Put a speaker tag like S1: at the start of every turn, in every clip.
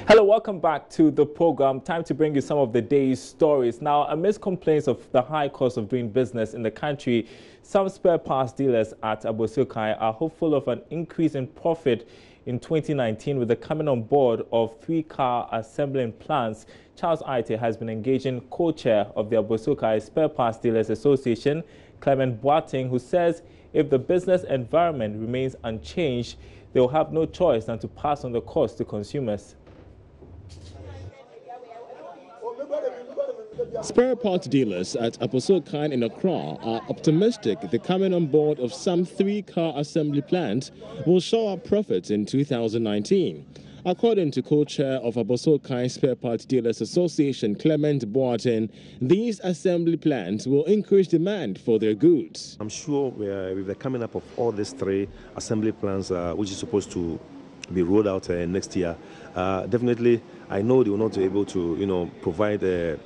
S1: Hello, welcome back to the program. Time to bring you some of the day's stories. Now, amidst complaints of the high cost of doing business in the country, some spare parts dealers at Abosokai are hopeful of an increase in profit in 2019 with the coming on board of 3 car assembling plants. Charles Aite has been engaging co-chair of the Abosokai Spare Parts Dealers Association, Clement Boateng, who says if the business environment remains unchanged, they will have no choice than to pass on the cost to consumers.
S2: Spare parts dealers at Abosokai in Accra are optimistic the coming on board of some 3 car assembly plants will show up profits in 2019. According to co-chair of Abosokai Spare Parts Dealers Association, Clement Boateng, these assembly plants will increase demand for their goods.
S3: I'm sure with the coming up of all these 3 assembly plants, which is supposed to be rolled out next year, definitely I know they will not be able to, provide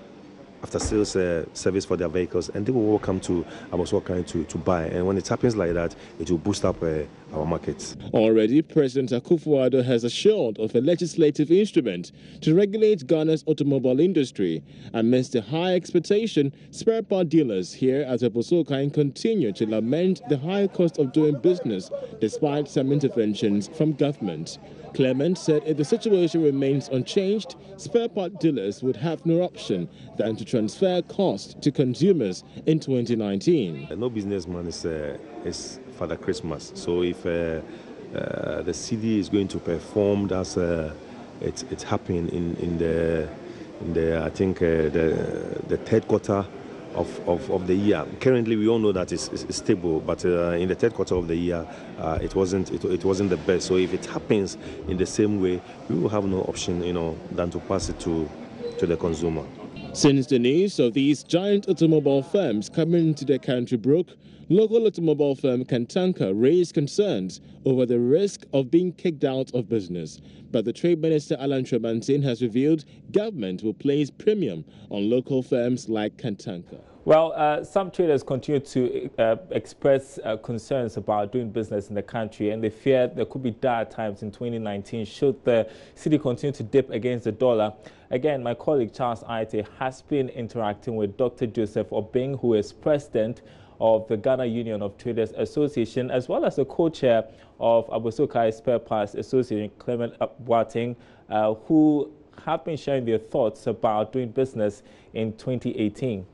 S3: after-sales service for their vehicles, and they will come to Abosokai to buy. And when it happens like that, it will boost up our markets.
S2: Already, President Akufo-Addo has assured of a legislative instrument to regulate Ghana's automobile industry. Amidst the high expectation, spare part dealers here at Abosokai continue to lament the high cost of doing business despite some interventions from government. Clement said if the situation remains unchanged, spare part dealers would have no option than to transfer cost to consumers in 2019.
S3: No businessman is Father Christmas. So if the CD is going to perform as it happened in the I think the third quarter of the year. Currently, we all know that it's stable, but in the third quarter of the year, it wasn't the best. So if it happens in the same way, we will have no option, than to pass it to the consumer.
S2: Since the news of these giant automobile firms coming into the country broke, local automobile firm Kantanka raised concerns over the risk of being kicked out of business. But the Trade Minister Alan Tremantin has revealed government will place premium on local firms like Kantanka.
S1: Well, some traders continue to express concerns about doing business in the country, and they fear there could be dire times in 2019 should the cedi continue to dip against the dollar. Again, my colleague Charles Aite has been interacting with Dr. Joseph Obeng, who is president of the Ghana Union of Traders Association, as well as the co-chair of Abosokai Spare Parts Association, Clement Boateng, who have been sharing their thoughts about doing business in 2018.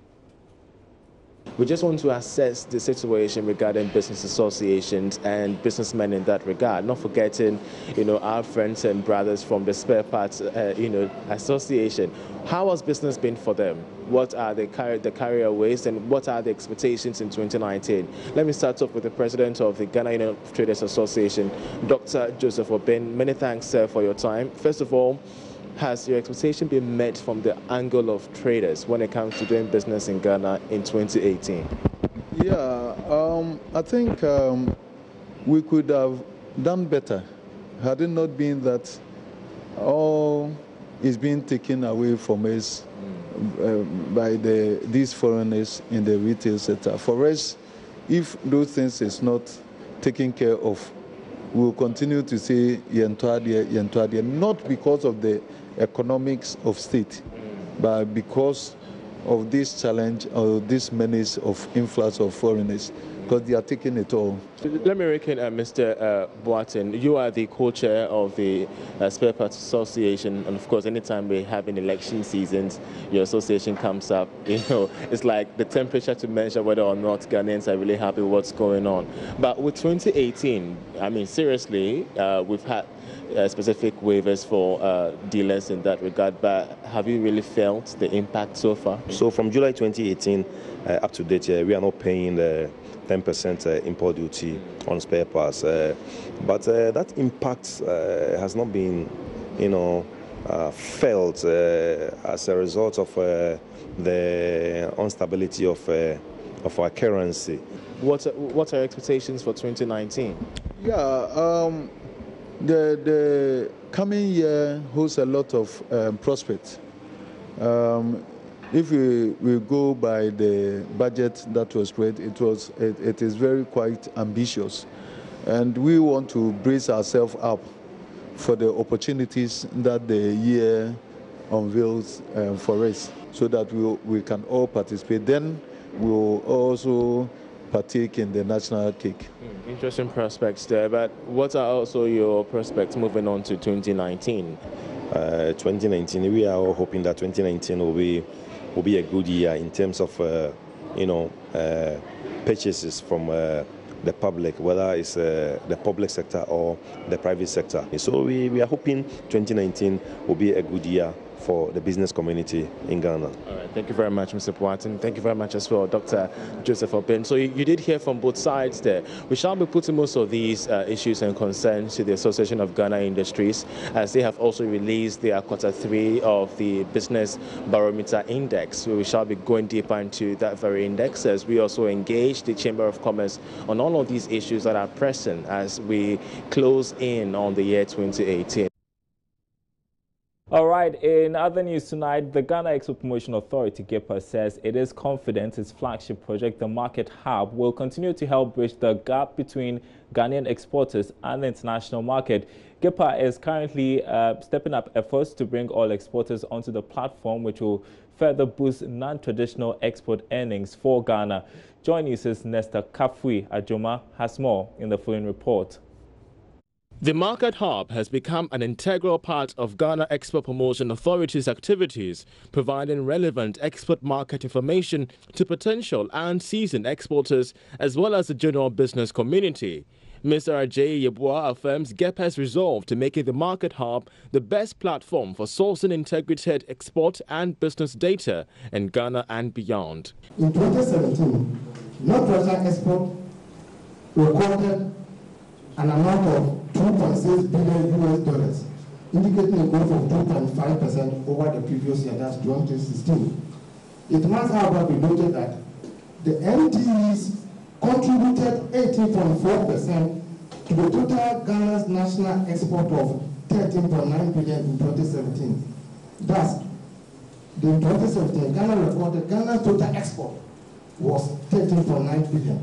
S4: We just want to assess the situation regarding business associations and businessmen in that regard, not forgetting, our friends and brothers from the Spare Parts, Association. How has business been for them? What are the carrier-aways and what are the expectations in 2019? Let me start off with the president of the Ghana Union of Traders Association, Dr. Joseph Obeng. Many thanks, sir, for your time. First of all, has your expectation been met from the angle of traders when it comes to doing business in Ghana in 2018?
S5: Yeah, I think we could have done better had it not been that all is being taken away from us by these foreigners in the retail sector. For us, if those things is not taken care of, we will continue to say yentuadia, not because of the economics of state, but because of this challenge or this menace of influx of foreigners, because they are taking it all.
S4: Let me reckon, Mr. Boateng, you are the co-chair of the Spare Parts Association, and of course, anytime we have an election seasons, your association comes up. It's like the temperature to measure whether or not Ghanaians are really happy with what's going on. But with 2018, I mean, seriously, we've had specific waivers for dealers in that regard, but have you really felt the impact so far?
S3: So from July 2018 up to date, we are not paying the 10% import duty on spare parts, but that impact has not been, felt as a result of the instability of our currency.
S4: What are your expectations for 2019?
S5: Yeah, the coming year holds a lot of prospects. If we go by the budget that was read, it is very quite ambitious, and we want to brace ourselves up for the opportunities that the year unveils for us, so that we can all participate. Then we will also partake in the national cake.
S4: Interesting prospects there, but what are also your prospects moving on to 2019?
S3: 2019, we are all hoping that 2019 will be a good year in terms of purchases from the public, whether it's the public sector or the private sector. So we are hoping 2019 will be a good year for the business community in Ghana.
S4: All right, thank you very much, Mr. Puatin. Thank you very much as well, Dr. Joseph Opin. So you did hear from both sides there. We shall be putting most of these issues and concerns to the Association of Ghana Industries, as they have also released their Q3 of the Business Barometer Index. So we shall be going deeper into that very index as we also engage the Chamber of Commerce on all of these issues that are pressing as we close in on the year 2018.
S1: All right, in other news tonight, the Ghana Export Promotion Authority, GEPA, says it is confident its flagship project, the Market Hub, will continue to help bridge the gap between Ghanaian exporters and the international market. GEPA is currently stepping up efforts to bring all exporters onto the platform, which will further boost non-traditional export earnings for Ghana. JoyNews' Nesta Kafui Ajoma has more in the following report.
S2: The Market Hub has become an integral part of Ghana Export Promotion Authority's activities, providing relevant export market information to potential and seasoned exporters as well as the general business community. Mr. Ajay Yeboah affirms GEP has resolved to making the Market Hub the best platform for sourcing integrated export and business data in Ghana and beyond.
S6: In 2017, non-traditional export recorded an amount of $2.6 billion, indicating a growth of 2.5% over the previous year, that's 2016. It must, however, be noted that the NTEs contributed 18.4% to the total Ghana's national export of $13.9 billion in 2017. Thus, in 2017, Ghana's total export was $13.9 billion.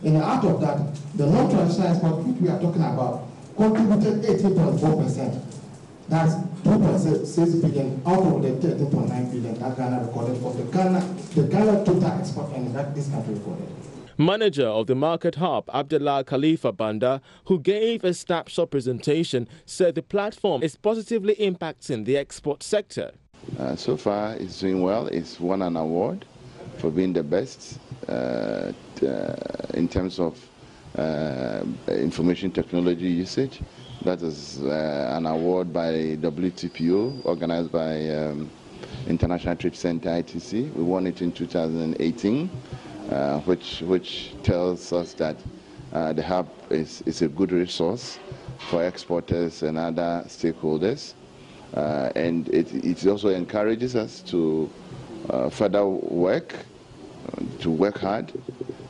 S6: And out of that, the non-traditional export, which we are talking about, contributed 18.4%. That's 2.6 billion out of the 13.9 billion that Ghana recorded for the Ghana total export and that this country recorded.
S2: Manager of the Market Hub, Abdullah Khalifa Banda, who gave a snapshot presentation, said the platform is positively impacting the export sector.
S7: So far, it's doing well. It's won an award for being the best in terms of information technology usage. That is an award by WTPO, organized by International Trade Center, ITC. We won it in 2018, which tells us that the hub is a good resource for exporters and other stakeholders. And it also encourages us to further work hard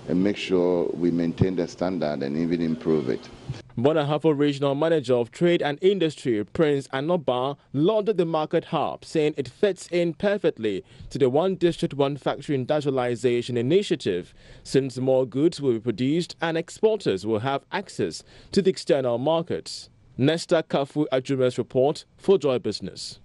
S7: and make sure we maintain the standard and even improve it.
S2: Bonahafo Regional Manager of Trade and Industry, Prince Anoba, lauded the Market Hub, saying it fits in perfectly to the One District, One Factory industrialization initiative, since more goods will be produced and exporters will have access to the external markets. Nesta Kafu Ajuma's report for Joy Business.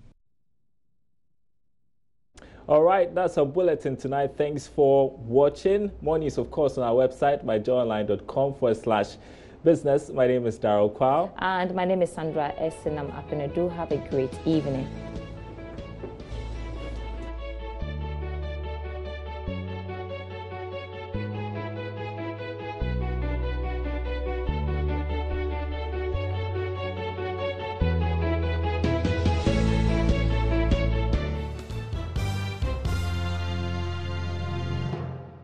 S1: All right, that's our bulletin tonight. Thanks for watching. More news, of course, on our website, myjoyonline.com/business. My name is Daryl Kwao.
S8: And my name is Sandra Esinam Apenedu. Have a great evening.